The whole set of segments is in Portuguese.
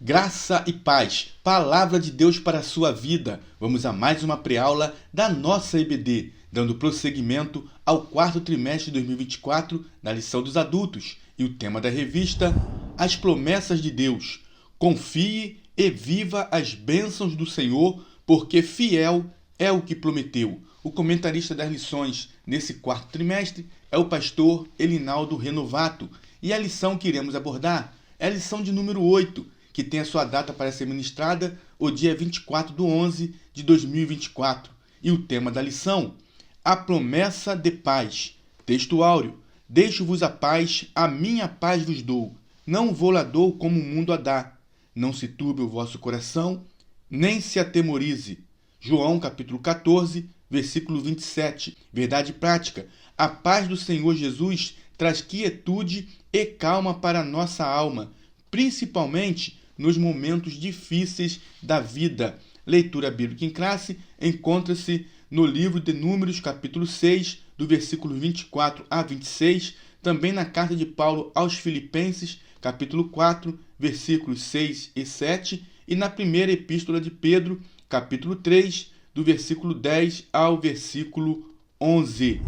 Graça e paz, palavra de Deus para a sua vida. Vamos a mais uma pré-aula da nossa EBD, dando prosseguimento ao quarto trimestre de 2024 da lição dos adultos. E o tema da revista, As Promessas de Deus. Confie e viva as bênçãos do Senhor, porque fiel é o que prometeu. O comentarista das lições nesse quarto trimestre é o pastor Elinaldo Renovato. E a lição que iremos abordar é a lição de número 8, que tem a sua data para ser ministrada o dia 24/11 de 2024. E o tema da lição, a promessa de paz. Texto áureo, deixo-vos a paz, a minha paz vos dou. Não vou lá dou como o mundo a dá. Não se turbe o vosso coração, nem se atemorize. João capítulo 14, versículo 27. Verdade prática, a paz do Senhor Jesus traz quietude e calma para a nossa alma, principalmente nos momentos difíceis da vida. Leitura bíblica em classe encontra-se no livro de Números, capítulo 6, do versículo 24 a 26, também na carta de Paulo aos Filipenses, capítulo 4, versículos 6 e 7, e na primeira epístola de Pedro, capítulo 3, do versículo 10 ao versículo 11.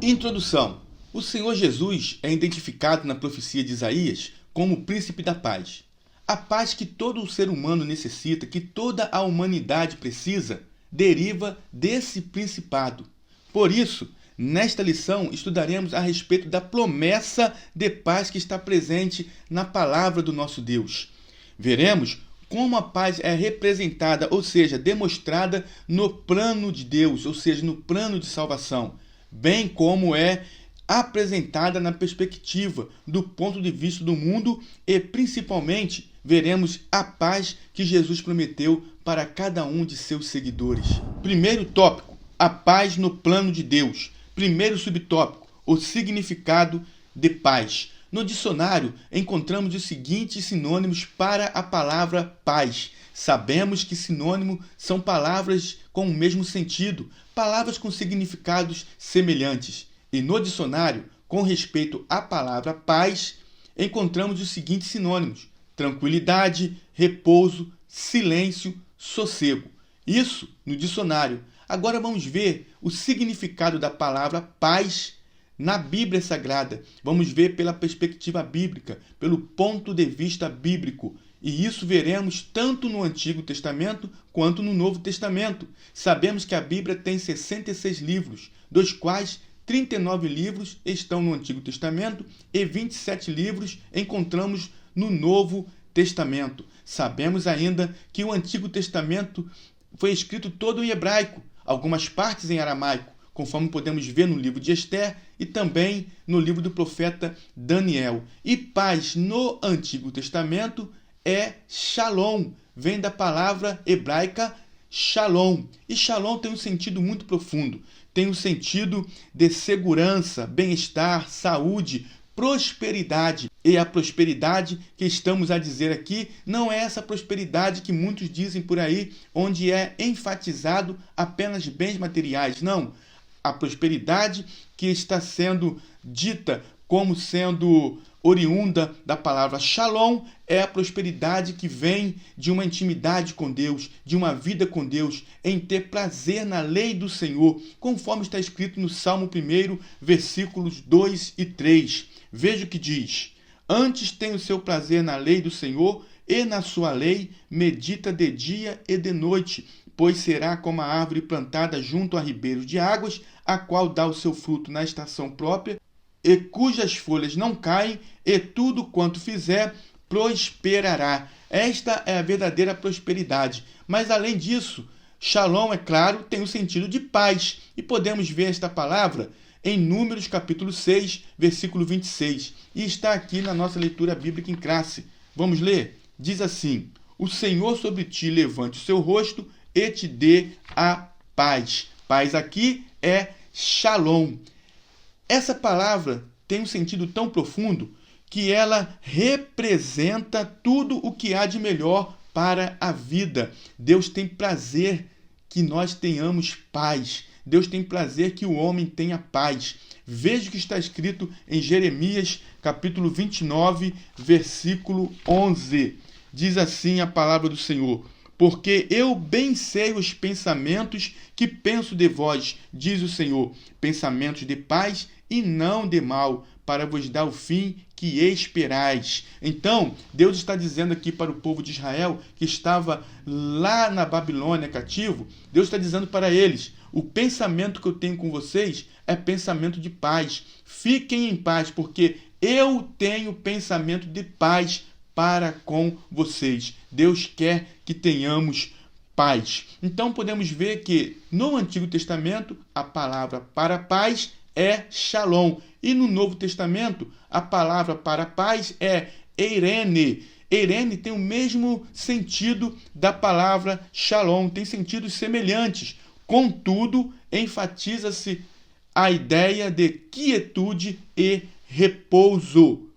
Introdução. O Senhor Jesus é identificado na profecia de Isaías como o príncipe da paz. A paz que todo o ser humano necessita, que toda a humanidade precisa, deriva desse principado. Por isso, nesta lição, estudaremos a respeito da promessa de paz que está presente na palavra do nosso Deus. Veremos como a paz é representada, ou seja, demonstrada no plano de Deus, ou seja, no plano de salvação, bem como é apresentada na perspectiva do ponto de vista do mundo e, principalmente, veremos a paz que Jesus prometeu para cada um de seus seguidores. Primeiro tópico, a paz no plano de Deus. Primeiro subtópico, o significado de paz. No dicionário, encontramos os seguintes sinônimos para a palavra paz. Sabemos que sinônimos são palavras com o mesmo sentido, palavras com significados semelhantes. E no dicionário, com respeito à palavra paz, encontramos os seguintes sinônimos: tranquilidade, repouso, silêncio, sossego. Isso no dicionário. Agora vamos ver o significado da palavra paz na Bíblia Sagrada. Vamos ver pela perspectiva bíblica, pelo ponto de vista bíblico. E isso veremos tanto no Antigo Testamento quanto no Novo Testamento. Sabemos que a Bíblia tem 66 livros, dos quais 39 livros estão no Antigo Testamento e 27 livros encontramos no Novo Testamento. Sabemos ainda que o Antigo Testamento foi escrito todo em hebraico, algumas partes em aramaico, conforme podemos ver no livro de Esther e também no livro do profeta Daniel. E paz no Antigo Testamento é shalom, vem da palavra hebraica shalom. E shalom tem um sentido muito profundo, tem um sentido de segurança, bem-estar, saúde, prosperidade. E a prosperidade que estamos a dizer aqui não é essa prosperidade que muitos dizem por aí, onde é enfatizado apenas bens materiais. Não. A prosperidade que está sendo dita como sendo oriunda da palavra shalom é a prosperidade que vem de uma intimidade com Deus, de uma vida com Deus, em ter prazer na lei do Senhor, conforme está escrito no Salmo 1, versículos 2 e 3. Veja o que diz: antes tem o seu prazer na lei do Senhor, e na sua lei medita de dia e de noite, pois será como a árvore plantada junto a ribeiros de águas, a qual dá o seu fruto na estação própria, e cujas folhas não caem, e tudo quanto fizer prosperará. Esta é a verdadeira prosperidade. Mas além disso, shalom, é claro, tem o sentido de paz. E podemos ver esta palavra em Números capítulo 6, versículo 26. E está aqui na nossa leitura bíblica em classe. Vamos ler? Diz assim: o Senhor sobre ti levante o seu rosto e te dê a paz. Paz aqui é shalom. Essa palavra tem um sentido tão profundo que ela representa tudo o que há de melhor para a vida. Deus tem prazer que nós tenhamos paz. Deus tem prazer que o homem tenha paz. Veja o que está escrito em Jeremias, capítulo 29, versículo 11. diz assim a palavra do Senhor: porque eu bem sei os pensamentos que penso de vós, diz o Senhor, pensamentos de paz e não de mal, para vos dar o fim que esperais. Então, Deus está dizendo aqui para o povo de Israel, que estava lá na Babilônia cativo, Deus está dizendo para eles: o pensamento que eu tenho com vocês é pensamento de paz. Fiquem em paz, porque eu tenho pensamento de paz para com vocês. Deus quer que tenhamos paz. Então podemos ver que no Antigo Testamento a palavra para paz é shalom. E no Novo Testamento a palavra para paz é eirene. Eirene tem o mesmo sentido da palavra shalom, tem sentidos semelhantes. Contudo, enfatiza-se a ideia de quietude e repouso.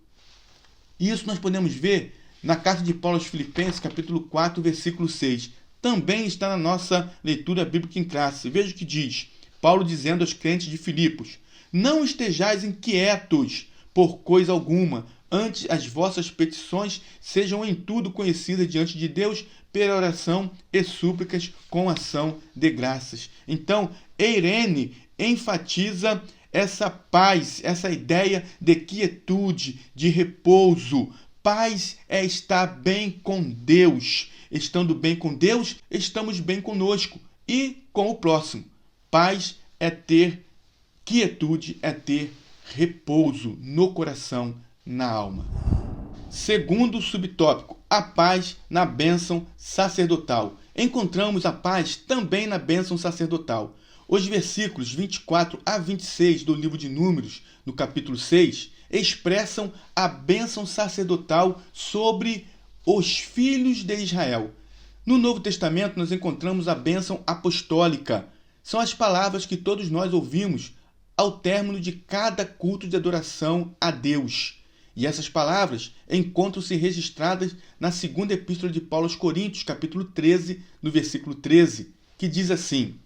Isso nós podemos ver na carta de Paulo aos Filipenses, capítulo 4, versículo 6. Também está na nossa leitura bíblica em classe. Veja o que diz Paulo dizendo aos crentes de Filipos: não estejais inquietos por coisa alguma, antes as vossas petições sejam em tudo conhecidas diante de Deus pela oração e súplicas com ação de graças. Então, eirene enfatiza essa paz, essa ideia de quietude, de repouso. Paz é estar bem com Deus. Estando bem com Deus, estamos bem conosco e com o próximo. Paz é ter quietude, é ter repouso no coração, na alma. Segundo subtópico, a paz na bênção sacerdotal. Encontramos a paz também na bênção sacerdotal. Os versículos 24 a 26 do livro de Números, no capítulo 6, expressam a bênção sacerdotal sobre os filhos de Israel. No Novo Testamento, nós encontramos a bênção apostólica. São as palavras que todos nós ouvimos ao término de cada culto de adoração a Deus. E essas palavras encontram-se registradas na segunda epístola de Paulo aos Coríntios, capítulo 13, no versículo 13, que diz assim: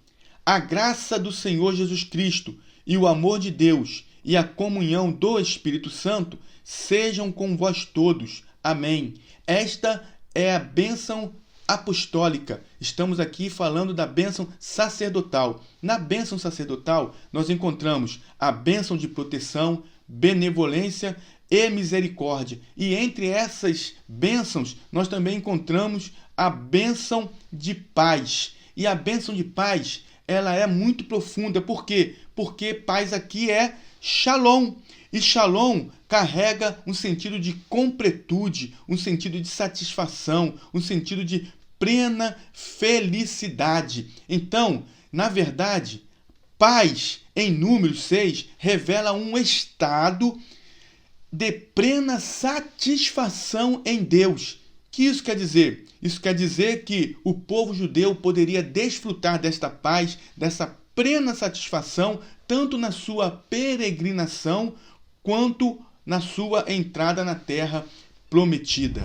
a graça do Senhor Jesus Cristo e o amor de Deus e a comunhão do Espírito Santo sejam com vós todos. Amém. Esta é a bênção apostólica. Estamos aqui falando da bênção sacerdotal. Na bênção sacerdotal, nós encontramos a bênção de proteção, benevolência e misericórdia. E entre essas bênçãos, nós também encontramos a bênção de paz. E a bênção de paz, ela é muito profunda. Por quê? Porque paz aqui é shalom. E shalom carrega um sentido de completude, um sentido de satisfação, um sentido de plena felicidade. Então, na verdade, paz em Números 6 revela um estado de plena satisfação em Deus. O que isso quer dizer? Isso quer dizer que o povo judeu poderia desfrutar desta paz, dessa plena satisfação, tanto na sua peregrinação, quanto na sua entrada na terra prometida.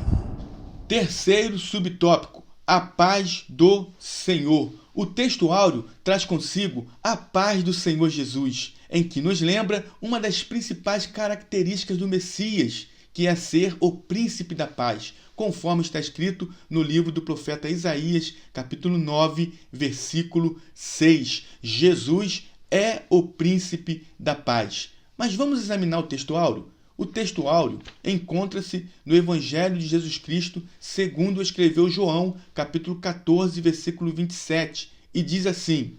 Terceiro subtópico, a paz do Senhor. O texto áureo traz consigo a paz do Senhor Jesus, em que nos lembra uma das principais características do Messias, que é ser o príncipe da paz, conforme está escrito no livro do profeta Isaías, capítulo 9, versículo 6. Jesus é o príncipe da paz. Mas vamos examinar o texto áureo? O texto áureo encontra-se no Evangelho de Jesus Cristo, segundo escreveu João, capítulo 14, versículo 27, e diz assim: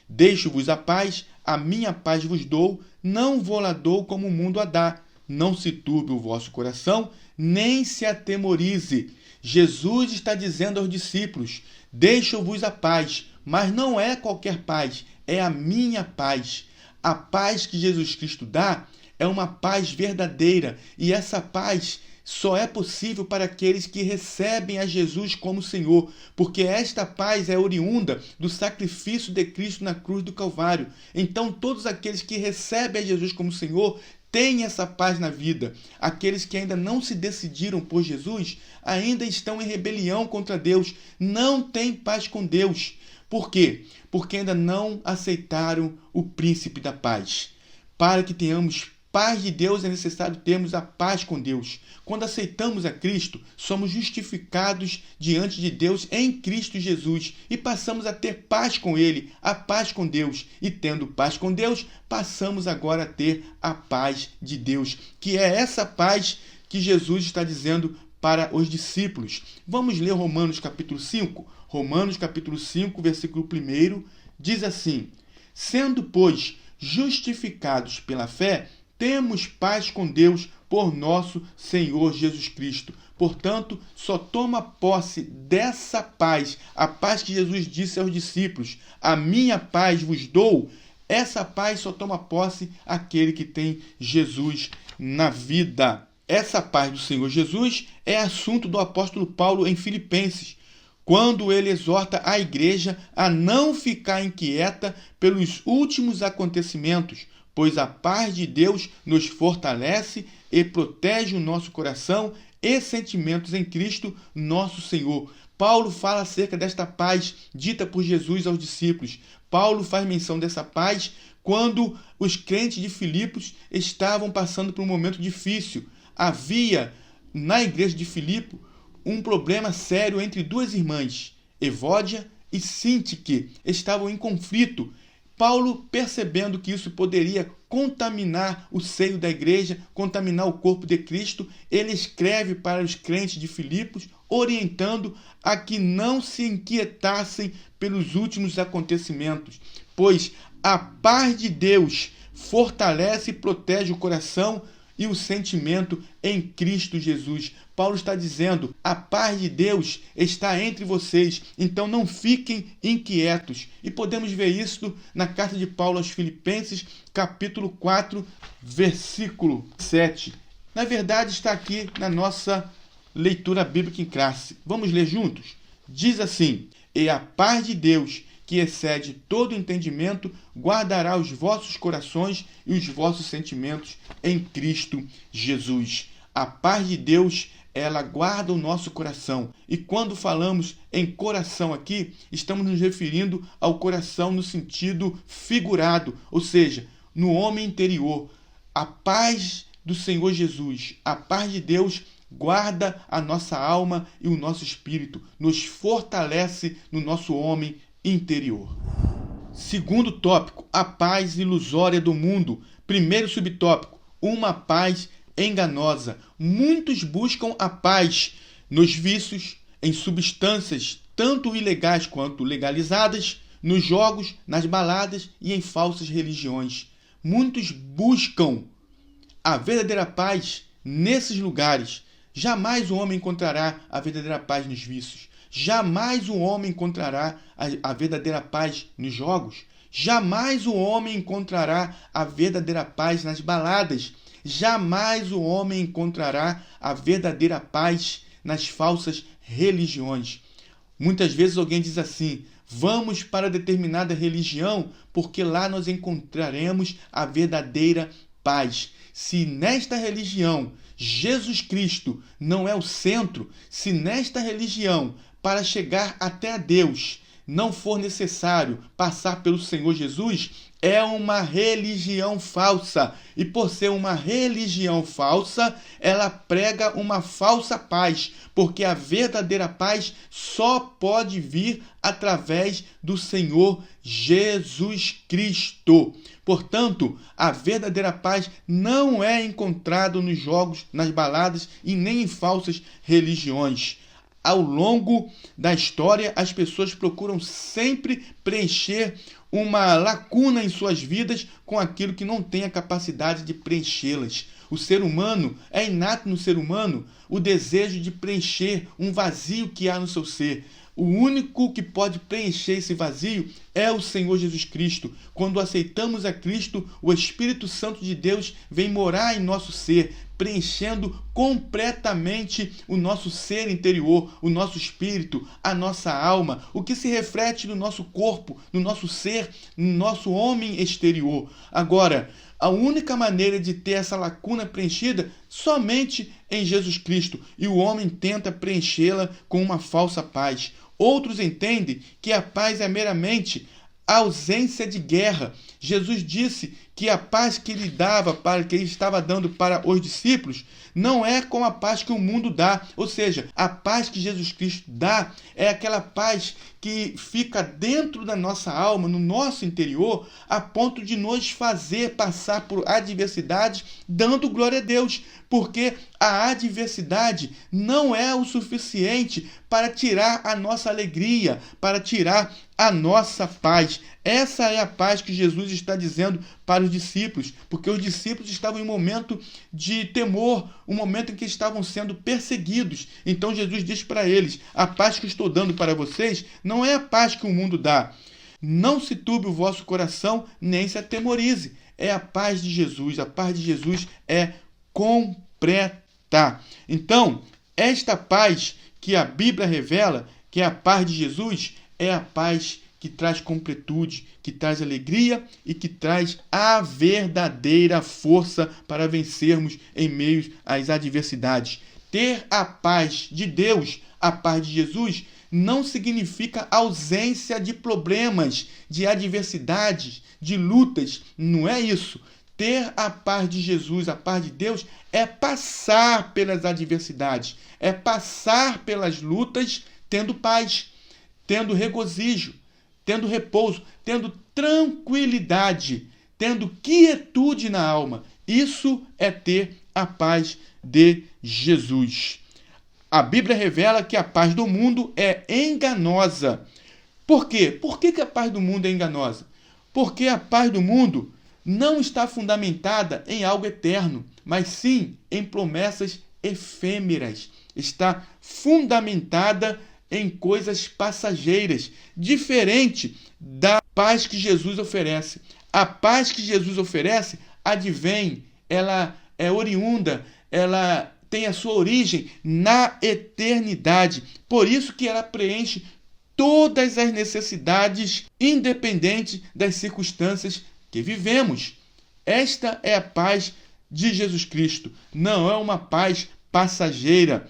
deixo-vos a paz, a minha paz vos dou, não vou-la dou como o mundo a dá. Não se turbe o vosso coração, nem se atemorize. Jesus está dizendo aos discípulos: deixo-vos a paz, mas não é qualquer paz, é a minha paz. A paz que Jesus Cristo dá é uma paz verdadeira, e essa paz só é possível para aqueles que recebem a Jesus como Senhor, porque esta paz é oriunda do sacrifício de Cristo na cruz do Calvário. Então, todos aqueles que recebem a Jesus como Senhor têm essa paz na vida. Aqueles que ainda não se decidiram por Jesus ainda estão em rebelião contra Deus, não têm paz com Deus. Por quê? Porque ainda não aceitaram o príncipe da paz. Para que tenhamos paz de Deus é necessário termos a paz com Deus. Quando aceitamos a Cristo, somos justificados diante de Deus em Cristo Jesus e passamos a ter paz com Ele, a paz com Deus. E tendo paz com Deus, passamos agora a ter a paz de Deus, que é essa paz que Jesus está dizendo para os discípulos. Vamos ler Romanos capítulo 5? Romanos capítulo 5, versículo 1, diz assim: sendo, pois, justificados pela fé, temos paz com Deus por nosso Senhor Jesus Cristo. Portanto, só toma posse dessa paz, a paz que Jesus disse aos discípulos: a minha paz vos dou. Essa paz só toma posse aquele que tem Jesus na vida. Essa paz do Senhor Jesus é assunto do apóstolo Paulo em Filipenses, quando ele exorta a igreja a não ficar inquieta pelos últimos acontecimentos, pois a paz de Deus nos fortalece e protege o nosso coração e sentimentos em Cristo, nosso Senhor. Paulo fala acerca desta paz dita por Jesus aos discípulos. Paulo faz menção dessa paz quando os crentes de Filipos estavam passando por um momento difícil. Havia na igreja de Filipe um problema sério entre duas irmãs, Evódia e Sintique, estavam em conflito. Paulo, percebendo que isso poderia contaminar o seio da igreja, contaminar o corpo de Cristo, ele escreve para os crentes de Filipos, orientando a que não se inquietassem pelos últimos acontecimentos, pois a paz de Deus fortalece e protege o coração e o sentimento em Cristo Jesus. Paulo está dizendo: a paz de Deus está entre vocês, então não fiquem inquietos. E podemos ver isso na carta de Paulo aos Filipenses, capítulo 4, versículo 7. Na verdade, está aqui na nossa leitura bíblica em classe. Vamos ler juntos? Diz assim: e a paz de Deus, que excede todo entendimento, guardará os vossos corações e os vossos sentimentos em Cristo Jesus. A paz de Deus, ela guarda o nosso coração. E quando falamos em coração aqui, estamos nos referindo ao coração no sentido figurado, ou seja, no homem interior. A paz do Senhor Jesus, a paz de Deus, guarda a nossa alma e o nosso espírito, nos fortalece no nosso homem interior. Segundo tópico, a paz ilusória do mundo. Primeiro subtópico, uma paz enganosa. Muitos buscam a paz nos vícios, em substâncias tanto ilegais quanto legalizadas, nos jogos, nas baladas e em falsas religiões. Muitos buscam a verdadeira paz nesses lugares. Jamais o homem encontrará a verdadeira paz nos vícios. Jamais o homem encontrará a verdadeira paz nos jogos. Jamais o homem encontrará a verdadeira paz nas baladas. Jamais o homem encontrará a verdadeira paz nas falsas religiões. Muitas vezes alguém diz assim: vamos para determinada religião porque lá nós encontraremos a verdadeira paz. Se nesta religião Jesus Cristo não é o centro, se nesta religião, para chegar até a Deus, não for necessário passar pelo Senhor Jesus, é uma religião falsa. E por ser uma religião falsa, ela prega uma falsa paz, porque a verdadeira paz só pode vir através do Senhor Jesus Cristo. Portanto, a verdadeira paz não é encontrada nos jogos, nas baladas e nem em falsas religiões. Ao longo da história, as pessoas procuram sempre preencher uma lacuna em suas vidas com aquilo que não tem a capacidade de preenchê-las. O ser humano, é inato no ser humano o desejo de preencher um vazio que há no seu ser. O único que pode preencher esse vazio é o Senhor Jesus Cristo. Quando aceitamos a Cristo, o Espírito Santo de Deus vem morar em nosso ser, preenchendo completamente o nosso ser interior, o nosso espírito, a nossa alma, o que se reflete no nosso corpo, no nosso ser, no nosso homem exterior. Agora, a única maneira de ter essa lacuna preenchida somente em Jesus Cristo, e o homem tenta preenchê-la com uma falsa paz. Outros entendem que a paz é meramente a ausência de guerra. Jesus disse que a paz que ele estava dando para os discípulos não é como a paz que o mundo dá. Ou seja, a paz que Jesus Cristo dá é aquela paz que fica dentro da nossa alma, no nosso interior, a ponto de nos fazer passar por adversidades, dando glória a Deus. Porque a adversidade não é o suficiente para tirar a nossa alegria, para tirar a nossa paz. Essa é a paz que Jesus está dizendo para os discípulos, porque os discípulos estavam em um momento de temor, um momento em que estavam sendo perseguidos. Então Jesus diz para eles: a paz que estou dando para vocês não é a paz que o mundo dá. Não se turbe o vosso coração, nem se atemorize. É a paz de Jesus. A paz de Jesus é completa. Então, esta paz que a Bíblia revela, que é a paz de Jesus, é a paz que traz completude, que traz alegria e que traz a verdadeira força para vencermos em meio às adversidades. Ter a paz de Deus, a paz de Jesus, não significa ausência de problemas, de adversidades, de lutas. Não é isso. Ter a paz de Jesus, a paz de Deus, é passar pelas adversidades, é passar pelas lutas tendo paz, tendo regozijo, tendo repouso, tendo tranquilidade, tendo quietude na alma. Isso é ter a paz de Jesus. A Bíblia revela que a paz do mundo é enganosa. Por quê? Por que a paz do mundo é enganosa? Porque a paz do mundo não está fundamentada em algo eterno, mas sim em promessas efêmeras. Está fundamentada em coisas passageiras, diferente da paz que Jesus oferece. A paz que Jesus oferece advém, ela é oriunda, ela tem a sua origem na eternidade. Por isso que ela preenche todas as necessidades, independente das circunstâncias que vivemos. Esta é a paz de Jesus Cristo. Não é uma paz passageira.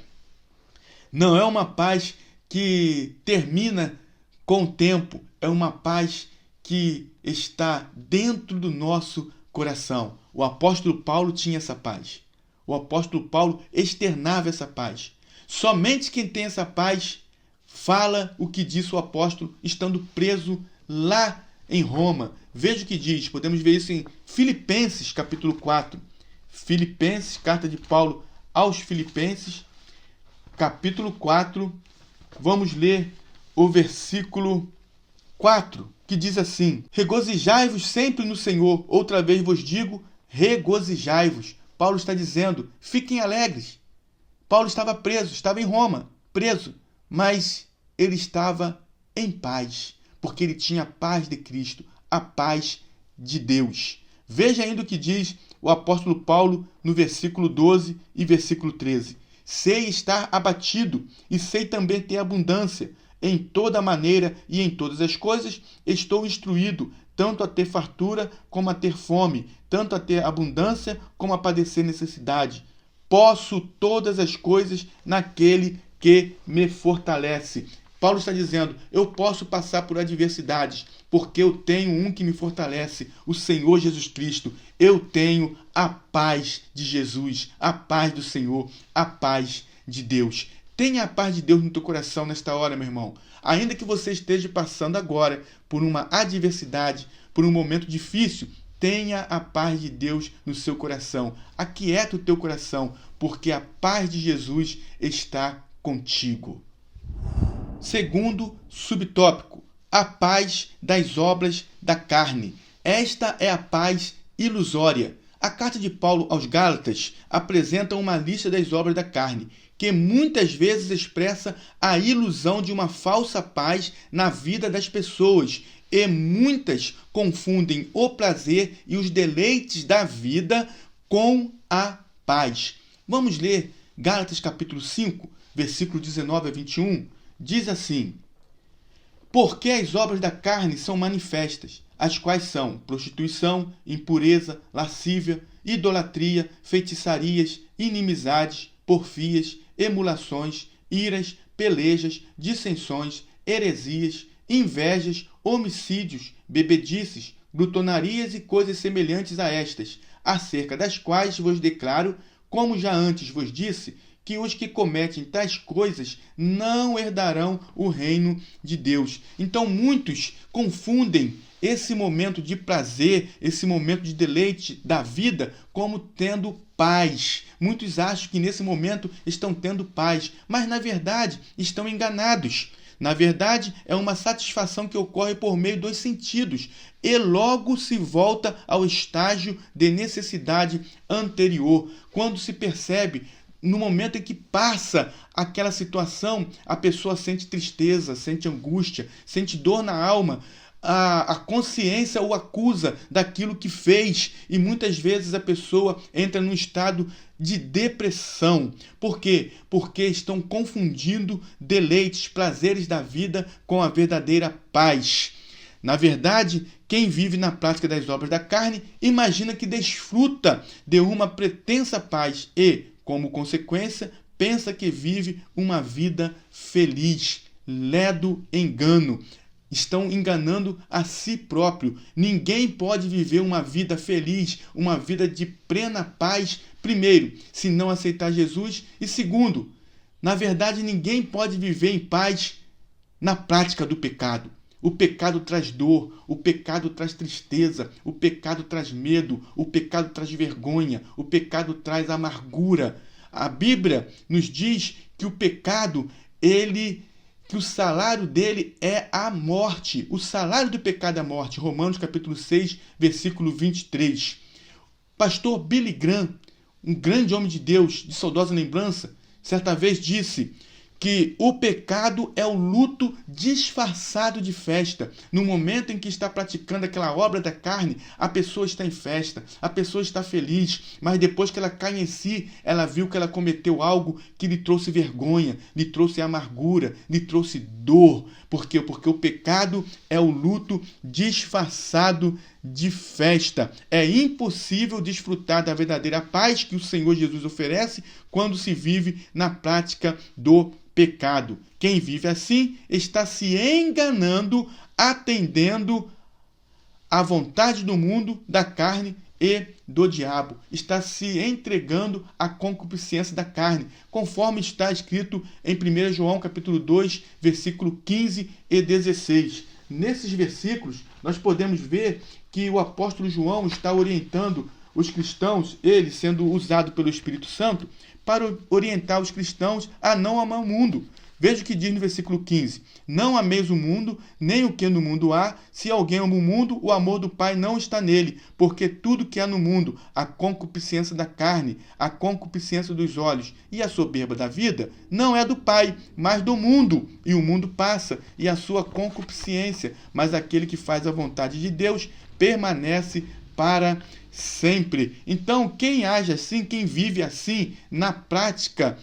Não é uma paz que termina com o tempo. É uma paz que está dentro do nosso coração. O apóstolo Paulo tinha essa paz. O apóstolo Paulo externava essa paz. Somente quem tem essa paz fala o que disse o apóstolo estando preso lá em Roma. Veja o que diz. Podemos ver isso em Filipenses, capítulo 4. Filipenses, carta de Paulo aos Filipenses, capítulo 4. Vamos ler o versículo 4, que diz assim: regozijai-vos sempre no Senhor. Outra vez vos digo, regozijai-vos. Paulo está dizendo, fiquem alegres. Paulo estava preso, estava em Roma, preso, mas ele estava em paz, porque ele tinha a paz de Cristo, a paz de Deus. Veja ainda o que diz o apóstolo Paulo no versículo 12 e versículo 13. Sei estar abatido e sei também ter abundância. Em toda maneira e em todas as coisas estou instruído, tanto a ter fartura como a ter fome, tanto a ter abundância como a padecer necessidade. Posso todas as coisas naquele que me fortalece. Paulo está dizendo, eu posso passar por adversidades, porque eu tenho um que me fortalece, o Senhor Jesus Cristo. Eu tenho a paz de Jesus, a paz do Senhor, a paz de Deus. Tenha a paz de Deus no teu coração nesta hora, meu irmão. Ainda que você esteja passando agora por uma adversidade, por um momento difícil, tenha a paz de Deus no seu coração. Aquieta o teu coração, porque a paz de Jesus está contigo. Segundo subtópico, a paz das obras da carne. Esta é a paz ilusória. A carta de Paulo aos Gálatas apresenta uma lista das obras da carne, que muitas vezes expressa a ilusão de uma falsa paz na vida das pessoas, e muitas confundem o prazer e os deleites da vida com a paz. Vamos ler Gálatas capítulo 5, versículo 19 a 21. Diz assim: porque as obras da carne são manifestas, as quais são prostituição, impureza, lascívia, idolatria, feitiçarias, inimizades, porfias, emulações, iras, pelejas, dissensões, heresias, invejas, homicídios, bebedices, glutonarias e coisas semelhantes a estas, acerca das quais vos declaro, como já antes vos disse, que os que cometem tais coisas não herdarão o reino de Deus. Então muitos confundem esse momento de prazer, esse momento de deleite da vida, como tendo paz. Muitos acham que nesse momento estão tendo paz, mas na verdade estão enganados. Na verdade, é uma satisfação que ocorre por meio dos sentidos e logo se volta ao estágio de necessidade anterior, quando se percebe. No momento em que passa aquela situação, a pessoa sente tristeza, sente angústia, sente dor na alma. A consciência o acusa daquilo que fez e muitas vezes a pessoa entra num estado de depressão. Por quê? Porque estão confundindo deleites, prazeres da vida com a verdadeira paz. Na verdade, quem vive na prática das obras da carne imagina que desfruta de uma pretensa paz e, como consequência, pensa que vive uma vida feliz. Ledo engano. Estão enganando a si próprio. Ninguém pode viver uma vida feliz, uma vida de plena paz, primeiro, se não aceitar Jesus, e segundo, na verdade, ninguém pode viver em paz na prática do pecado. O pecado traz dor, o pecado traz tristeza, o pecado traz medo, o pecado traz vergonha, o pecado traz amargura. A Bíblia nos diz que o pecado, que o salário dele é a morte. O salário do pecado é a morte. Romanos capítulo 6, versículo 23. Pastor Billy Graham, um grande homem de Deus, de saudosa lembrança, certa vez disse que o pecado é o luto disfarçado de festa. No momento em que está praticando aquela obra da carne, a pessoa está em festa, a pessoa está feliz, mas depois que ela cai em si, ela viu que ela cometeu algo que lhe trouxe vergonha, lhe trouxe amargura, lhe trouxe dor. Por quê? Porque o pecado é o luto disfarçado de festa. É impossível desfrutar da verdadeira paz que o Senhor Jesus oferece quando se vive na prática do pecado. Quem vive assim está se enganando, atendendo à vontade do mundo, da carne e do diabo. Está se entregando à concupiscência da carne, conforme está escrito em 1 João capítulo 2, versículo 15 e 16. Nesses versículos, nós podemos ver que o apóstolo João está orientando os cristãos, ele sendo usado pelo Espírito Santo, para orientar os cristãos a não amar o mundo. Veja o que diz no versículo 15. Não ameis o mundo, nem o que no mundo há. Se alguém ama o mundo, o amor do Pai não está nele. Porque tudo que há no mundo, a concupiscência da carne, a concupiscência dos olhos e a soberba da vida, não é do Pai, mas do mundo. E o mundo passa, e a sua concupiscência. Mas aquele que faz a vontade de Deus permanece para sempre. Então, quem age assim, quem vive assim, na prática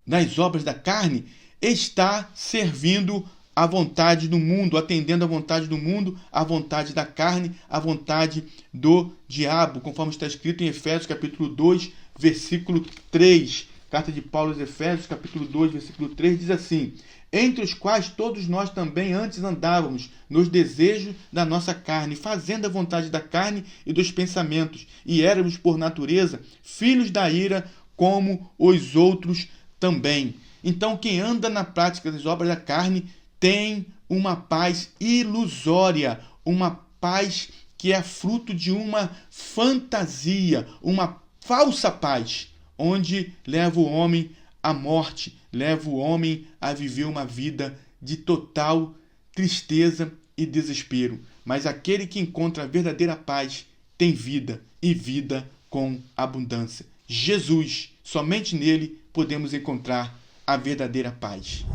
das obras da carne, está servindo à vontade do mundo, atendendo à vontade do mundo, à vontade da carne, à vontade do diabo, conforme está escrito em Efésios capítulo 2, versículo 3. Carta de Paulo aos Efésios, capítulo 2, versículo 3, diz assim: entre os quais todos nós também antes andávamos, nos desejos da nossa carne, fazendo a vontade da carne e dos pensamentos, e éramos, por natureza, filhos da ira, como os outros também. Então, quem anda na prática das obras da carne tem uma paz ilusória, uma paz que é fruto de uma fantasia, uma falsa paz, onde leva o homem à morte, leva o homem a viver uma vida de total tristeza e desespero. Mas aquele que encontra a verdadeira paz tem vida, e vida com abundância. Jesus, somente nele podemos encontrar a verdadeira paz.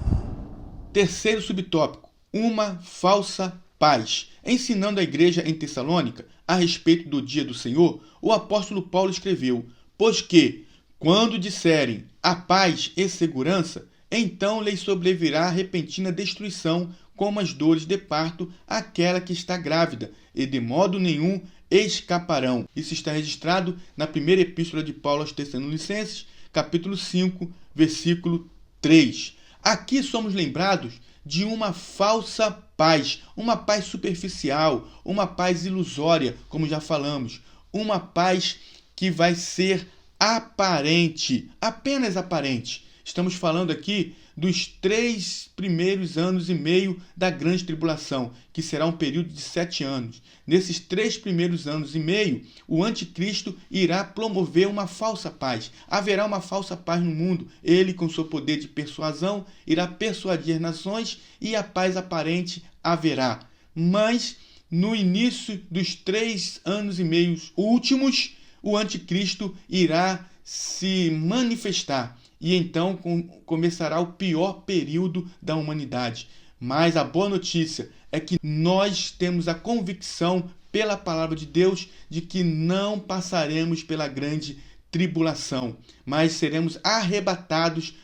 Terceiro subtópico, uma falsa paz. Ensinando a igreja em Tessalônica a respeito do dia do Senhor, o apóstolo Paulo escreveu: pois que, quando disserem a paz e segurança, então lhes sobrevirá repentina destruição, como as dores de parto àquela que está grávida, e de modo nenhum escaparão. Isso está registrado na primeira epístola de Paulo aos Tessalonicenses, capítulo 5, versículo 3. Aqui somos lembrados de uma falsa paz, uma paz superficial, uma paz ilusória, como já falamos, uma paz que vai ser aparente, apenas aparente. Estamos falando aqui dos 3 primeiros anos e meio da grande tribulação, que será um período de 7 anos. Nesses 3 primeiros anos e meio, o anticristo irá promover uma falsa paz. Haverá uma falsa paz no mundo. Ele, com seu poder de persuasão, irá persuadir nações e a paz aparente haverá. Mas, no início dos 3 anos e meio últimos, o anticristo irá se manifestar. E então começará o pior período da humanidade. Mas a boa notícia é que nós temos a convicção, pela palavra de Deus, de que não passaremos pela grande tribulação, mas seremos arrebatados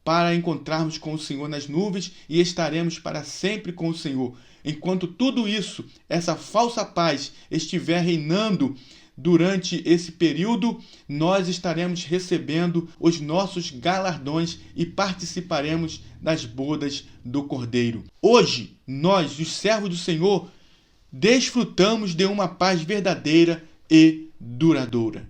para encontrarmos com o Senhor nas nuvens e estaremos para sempre com o Senhor. Enquanto tudo isso, essa falsa paz, estiver reinando durante esse período, nós estaremos recebendo os nossos galardões e participaremos das bodas do Cordeiro. Hoje, nós, os servos do Senhor, desfrutamos de uma paz verdadeira e duradoura.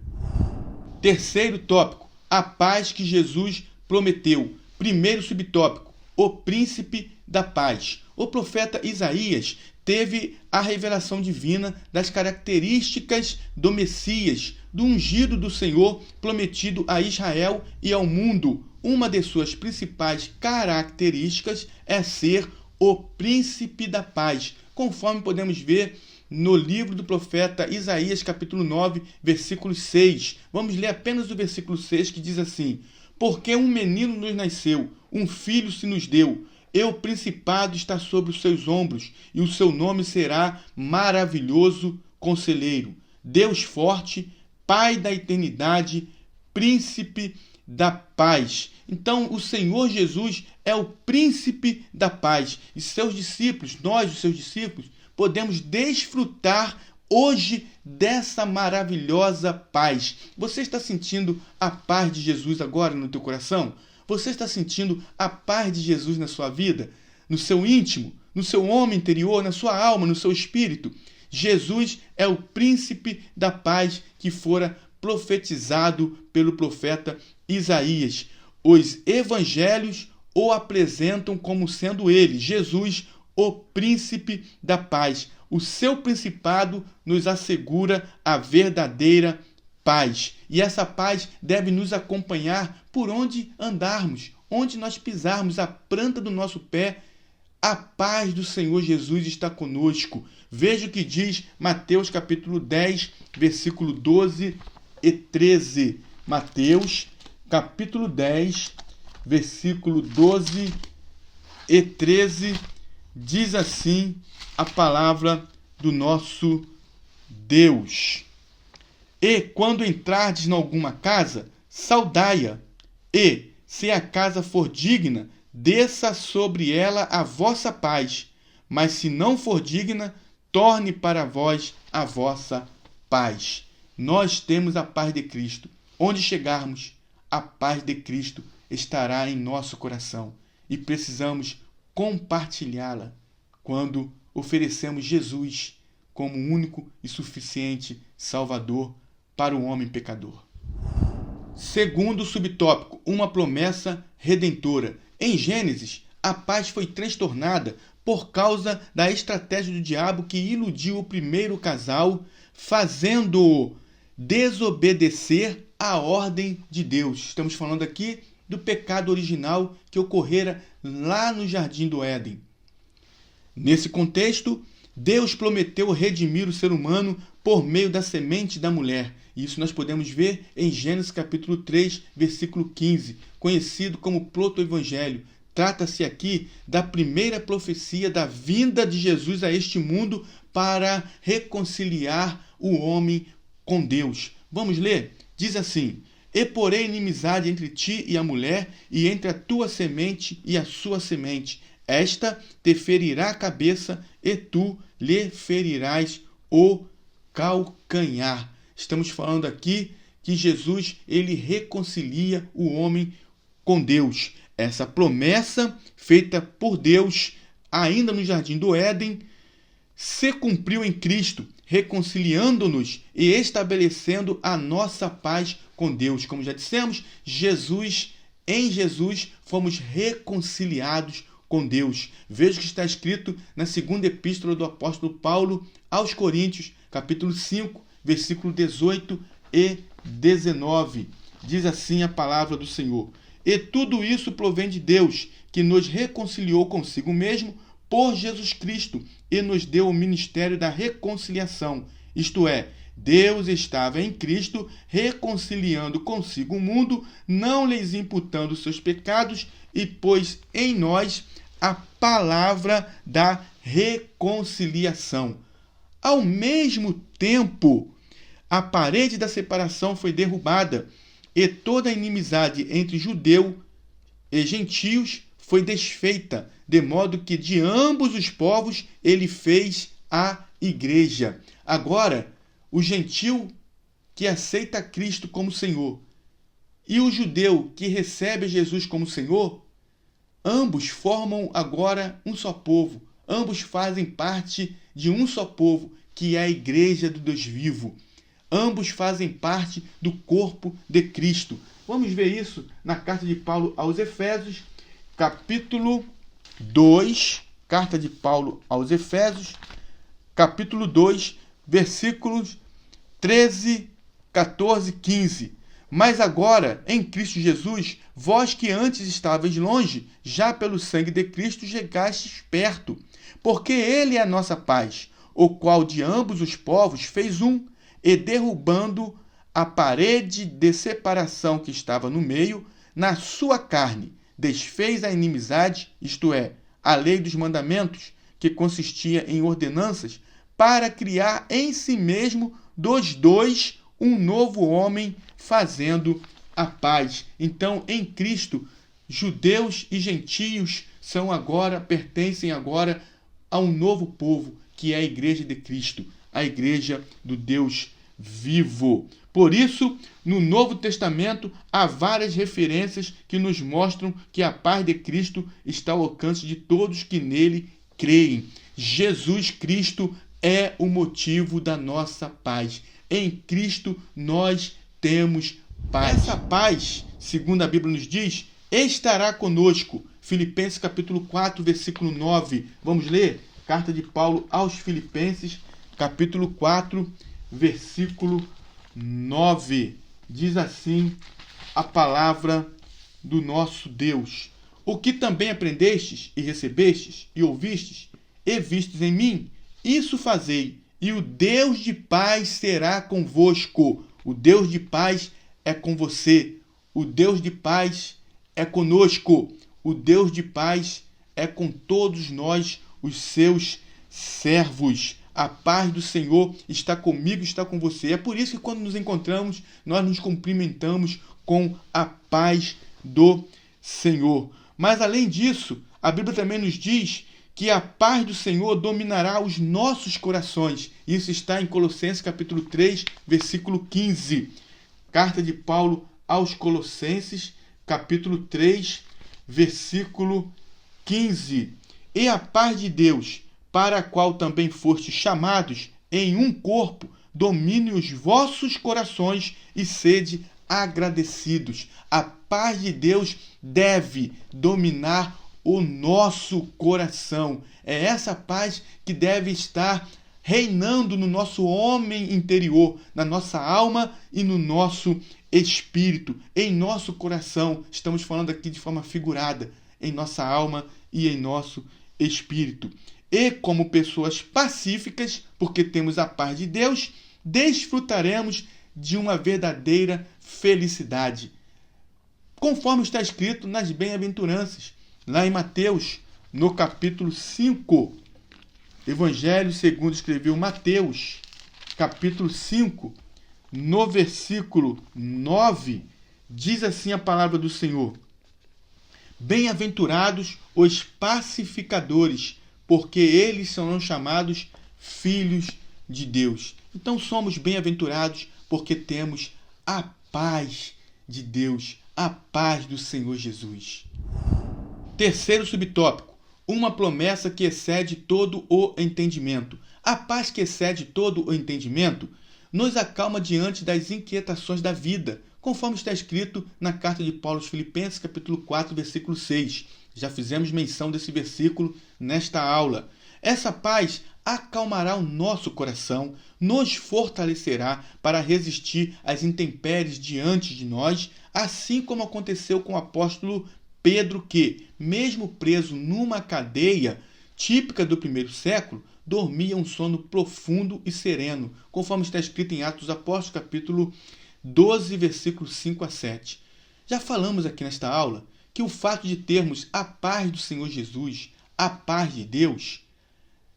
Terceiro tópico, a paz que Jesus prometeu. Primeiro subtópico, o príncipe da paz. O profeta Isaías teve a revelação divina das características do Messias, do ungido do Senhor prometido a Israel e ao mundo. Uma de suas principais características é ser o príncipe da paz, conforme podemos ver no livro do profeta Isaías, capítulo 9, versículo 6. Vamos ler apenas o versículo 6, que diz assim: porque um menino nos nasceu, um filho se nos deu, e o principado está sobre os seus ombros, e o seu nome será Maravilhoso Conselheiro, Deus Forte, Pai da Eternidade, Príncipe da Paz. Então, o Senhor Jesus é o príncipe da paz. E seus discípulos, nós, os seus discípulos, podemos desfrutar hoje dessa maravilhosa paz. Você está sentindo a paz de Jesus agora no teu coração? Você está sentindo a paz de Jesus na sua vida? No seu íntimo? No seu homem interior? Na sua alma? No seu espírito? Jesus é o príncipe da paz que fora profetizado pelo profeta Isaías. Os evangelhos o apresentam como sendo ele, Jesus, o príncipe da paz. O seu principado nos assegura a verdadeira paz. E essa paz deve nos acompanhar por onde andarmos, onde nós pisarmos, a planta do nosso pé. A paz do Senhor Jesus está conosco. Veja o que diz Mateus capítulo 10, versículo 12 e 13. Mateus capítulo 10, versículo 12 e 13, diz assim a palavra do nosso Deus: e quando entrardes em alguma casa, saudai-a, e, se a casa for digna, desça sobre ela a vossa paz, mas se não for digna, torne para vós a vossa paz. Nós temos a paz de Cristo. Onde chegarmos, a paz de Cristo estará em nosso coração e precisamos compartilhá-la quando oferecemos Jesus como único e suficiente Salvador para o homem pecador. Segundo subtópico, uma promessa redentora. Em Gênesis, a paz foi transtornada por causa da estratégia do diabo que iludiu o primeiro casal, fazendo-o desobedecer a ordem de Deus. Estamos falando aqui do pecado original que ocorrera lá no Jardim do Éden. Nesse contexto, Deus prometeu redimir o ser humano por meio da semente da mulher. Isso nós podemos ver em Gênesis capítulo 3, versículo 15, conhecido como proto-evangelho. Trata-se aqui da primeira profecia da vinda de Jesus a este mundo para reconciliar o homem com Deus. Vamos ler? Diz assim: e porém inimizade entre ti e a mulher, e entre a tua semente e a sua semente. Esta te ferirá a cabeça, e tu lhe ferirás o calcanhar. Estamos falando aqui que Jesus, ele reconcilia o homem com Deus. essa promessa feita por Deus ainda no Jardim do Éden se cumpriu em Cristo, reconciliando-nos e estabelecendo a nossa paz com Deus. Como já dissemos, em Jesus fomos reconciliados com Deus. Veja o que está escrito na segunda epístola do apóstolo Paulo aos Coríntios, capítulo 5, versículo 18 e 19. Diz assim a palavra do Senhor: e tudo isso provém de Deus, que nos reconciliou consigo mesmo por Jesus Cristo e nos deu o ministério da reconciliação. Isto é, Deus estava em Cristo reconciliando consigo o mundo, não lhes imputando seus pecados, e pôs em nós a palavra da reconciliação. Ao mesmo tempo, a parede da separação foi derrubada e toda a inimizade entre judeu e gentios foi desfeita, de modo que de ambos os povos ele fez a igreja. Agora, o gentio que aceita Cristo como Senhor e o judeu que recebe Jesus como Senhor, ambos formam agora um só povo. Ambos fazem parte de um só povo, que é a igreja do Deus vivo. Ambos fazem parte do corpo de Cristo. Vamos ver isso na carta de Paulo aos Efésios, capítulo 2, carta de Paulo aos Efésios, capítulo 2, versículos 13, 14, 15. Mas agora, em Cristo Jesus, vós que antes estáveis longe, já pelo sangue de Cristo chegastes perto, porque ele é a nossa paz, o qual de ambos os povos fez um, e derrubando a parede de separação que estava no meio, na sua carne, desfez a inimizade, isto é, a lei dos mandamentos, que consistia em ordenanças, para criar em si mesmo dos dois um novo homem, fazendo a paz. Então, em Cristo, judeus e gentios pertencem agora a um novo povo, que é a igreja de Cristo, a igreja do Deus vivo. Por isso, no Novo Testamento, há várias referências que nos mostram que a paz de Cristo está ao alcance de todos que nele creem. Jesus Cristo é o motivo da nossa paz. Em Cristo nós temos paz. Essa paz, segundo a Bíblia nos diz, estará conosco. Filipenses capítulo 4, versículo 9. Vamos ler? Carta de Paulo aos Filipenses, capítulo 4, versículo 9. Diz assim a palavra do nosso Deus: o que também aprendestes e recebestes e ouvistes e vistes em mim, isso fazei, e o Deus de paz será convosco. O Deus de paz é com você. O Deus de paz é conosco. O Deus de paz é com todos nós, os seus servos. A paz do Senhor está comigo, está com você. É por isso que quando nos encontramos, nós nos cumprimentamos com a paz do Senhor. Mas além disso, a Bíblia também nos diz que a paz do Senhor dominará os nossos corações. Isso está em Colossenses capítulo 3, versículo 15. Carta de Paulo aos Colossenses, capítulo 3, versículo 15. E a paz de Deus, para a qual também fostes chamados em um corpo, domine os vossos corações e sede agradecidos. A paz de Deus deve dominar o nosso coração. É essa paz que deve estar reinando no nosso homem interior, na nossa alma e no nosso espírito, em nosso coração. Estamos falando aqui de forma figurada, em nossa alma e em nosso espírito. E como pessoas pacíficas, porque temos a paz de Deus, desfrutaremos de uma verdadeira felicidade, conforme está escrito nas bem-aventuranças, lá em Mateus, no capítulo 5, Evangelho segundo escreveu Mateus, capítulo 5, no versículo 9, diz assim a palavra do Senhor: bem-aventurados os pacificadores, porque eles serão chamados filhos de Deus. Então somos bem-aventurados porque temos a paz de Deus, a paz do Senhor Jesus. Terceiro subtópico, uma promessa que excede todo o entendimento. A paz que excede todo o entendimento nos acalma diante das inquietações da vida, conforme está escrito na carta de Paulo aos Filipenses, capítulo 4, versículo 6. Já fizemos menção desse versículo nesta aula. Essa paz acalmará o nosso coração, nos fortalecerá para resistir às intempéries diante de nós, assim como aconteceu com o apóstolo Pedro, que, mesmo preso numa cadeia típica do primeiro século, dormia um sono profundo e sereno, conforme está escrito em Atos dos Apóstolos, capítulo 12, versículos 5 a 7. Já falamos aqui nesta aula que o fato de termos a paz do Senhor Jesus, a paz de Deus,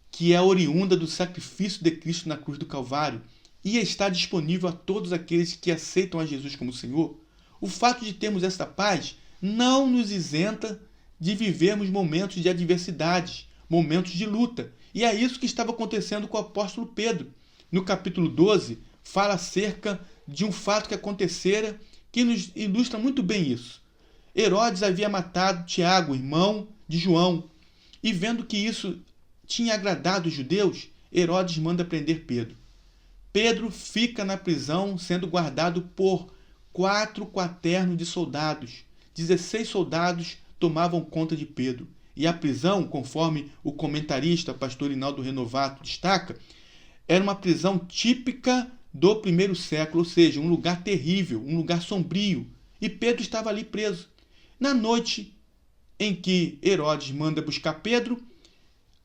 que é oriunda do sacrifício de Cristo na cruz do Calvário e está disponível a todos aqueles que aceitam a Jesus como Senhor, o fato de termos esta paz não nos isenta de vivermos momentos de adversidade, momentos de luta. E é isso que estava acontecendo com o apóstolo Pedro. No capítulo 12, fala acerca de um fato que acontecera que nos ilustra muito bem isso. Herodes havia matado Tiago, irmão de João, e vendo que isso tinha agradado os judeus, Herodes manda prender Pedro. Pedro fica na prisão sendo guardado por 4 quaternos de soldados. 16 soldados tomavam conta de Pedro. E a prisão, conforme o comentarista pastor Rinaldo Renovato destaca, era uma prisão típica do primeiro século, ou seja, um lugar terrível, um lugar sombrio. E Pedro estava ali preso. Na noite em que Herodes manda buscar Pedro,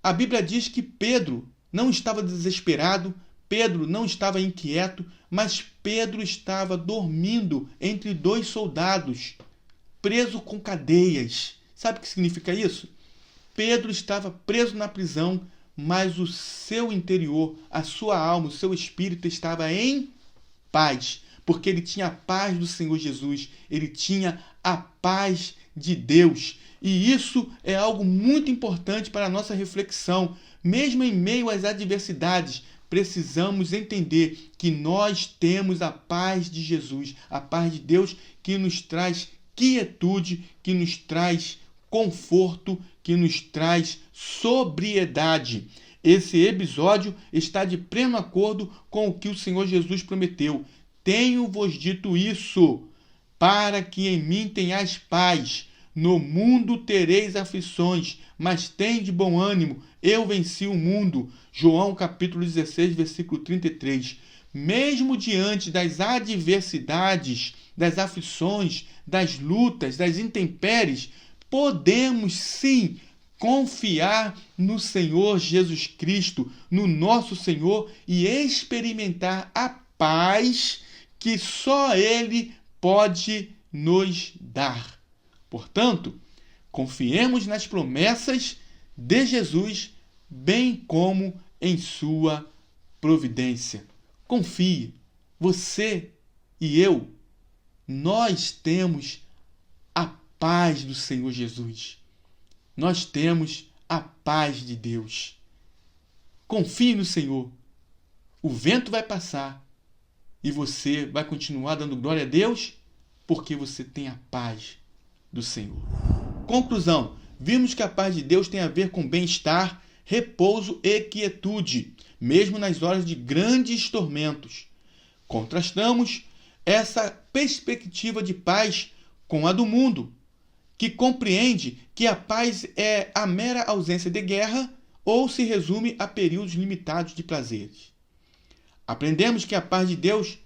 a Bíblia diz que Pedro não estava desesperado, Pedro não estava inquieto, mas Pedro estava dormindo entre 2 soldados, preso com cadeias. Sabe o que significa isso? Pedro estava preso na prisão, mas o seu interior, a sua alma, o seu espírito estava em paz, porque ele tinha a paz do Senhor Jesus, ele tinha a paz de Deus. E isso é algo muito importante para a nossa reflexão. Mesmo em meio às adversidades, precisamos entender que nós temos a paz de Jesus, a paz de Deus que nos traz quietude, que nos traz conforto, que nos traz sobriedade. Esse episódio está de pleno acordo com o que o Senhor Jesus prometeu. Tenho-vos dito isso, para que em mim tenhais paz. No mundo tereis aflições, mas tende bom ânimo, eu venci o mundo. João capítulo 16, versículo 33. Mesmo diante das adversidades, das aflições, das lutas, das intempéries, podemos sim confiar no Senhor Jesus Cristo, no nosso Senhor, e experimentar a paz que só Ele pode nos dar. Portanto, confiemos nas promessas de Jesus, bem como em sua providência. Confie, você e eu, nós temos a paz do Senhor Jesus. Nós temos a paz de Deus. Confie no Senhor. O vento vai passar e você vai continuar dando glória a Deus porque você tem a paz do Senhor. Conclusão. Vimos que a paz de Deus tem a ver com bem-estar, repouso e quietude, mesmo nas horas de grandes tormentos. Contrastamos essa perspectiva de paz com a do mundo, que compreende que a paz é a mera ausência de guerra ou se resume a períodos limitados de prazeres. Aprendemos que a paz de Deus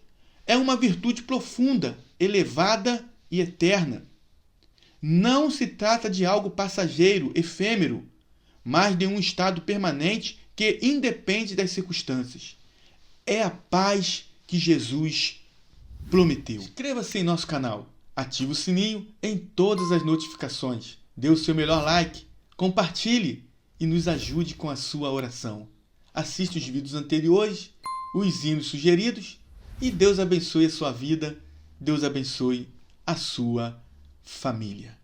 é uma virtude profunda, elevada e eterna. Não se trata de algo passageiro, efêmero, mas de um estado permanente que independe das circunstâncias. É a paz que Jesus prometeu. Inscreva-se em nosso canal, ative o sininho em todas as notificações, dê o seu melhor like, compartilhe e nos ajude com a sua oração. Assista os vídeos anteriores, os hinos sugeridos e Deus abençoe a sua vida, Deus abençoe a sua família.